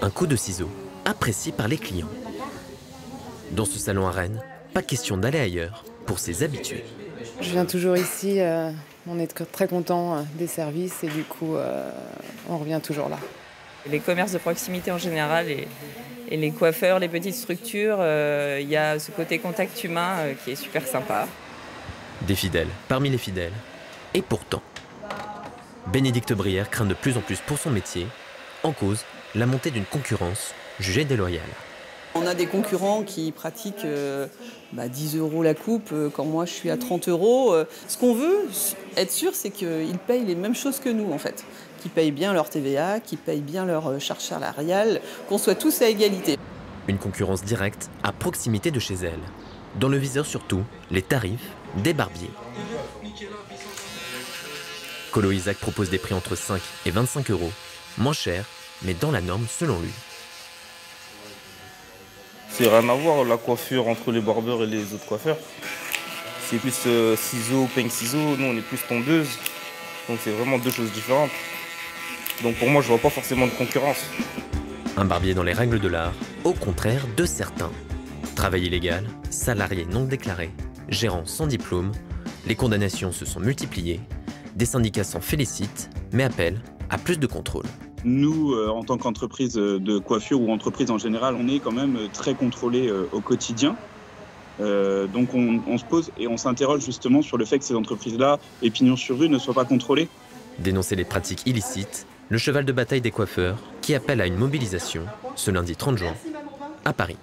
Un coup de ciseau, apprécié par les clients. Dans ce salon à Rennes, pas question d'aller ailleurs pour ses habitués. Je viens toujours ici, on est très content des services et du coup on revient toujours là. Les commerces de proximité en général et les coiffeurs, les petites structures, il y a ce côté contact humain qui est super sympa. Des fidèles parmi les fidèles. Et pourtant, Bénédicte Brière craint de plus en plus pour son métier, en cause la montée d'une concurrence jugée déloyale. On a des concurrents qui pratiquent 10 € la coupe quand moi je suis à 30 €. Ce qu'on veut être sûr, c'est qu'ils payent les mêmes choses que nous en fait. Qu'ils payent bien leur TVA, qu'ils payent bien leur charge salariale, qu'on soit tous à égalité. Une concurrence directe à proximité de chez elle. Dans le viseur surtout, les tarifs des barbiers. Colo Isaac propose des prix entre 5 et 25 €, moins cher, mais dans la norme selon lui. C'est rien à voir la coiffure entre les barbeurs et les autres coiffeurs. C'est plus ciseaux, peigne ciseaux, nous on est plus tondeuse. Donc c'est vraiment deux choses différentes. Donc pour moi je vois pas forcément de concurrence. Un barbier dans les règles de l'art, au contraire de certains. Travail illégal, salariés non déclarés, gérants sans diplôme, les condamnations se sont multipliées, des syndicats s'en félicitent, mais appellent à plus de contrôle. Nous, en tant qu'entreprise de coiffure ou entreprise en général, on est quand même très contrôlés au quotidien. Donc on se pose et on s'interroge justement sur le fait que ces entreprises-là, et pignon sur rue, ne soient pas contrôlées. Dénoncer les pratiques illicites, le cheval de bataille des coiffeurs qui appelle à une mobilisation ce lundi 30 juin à Paris.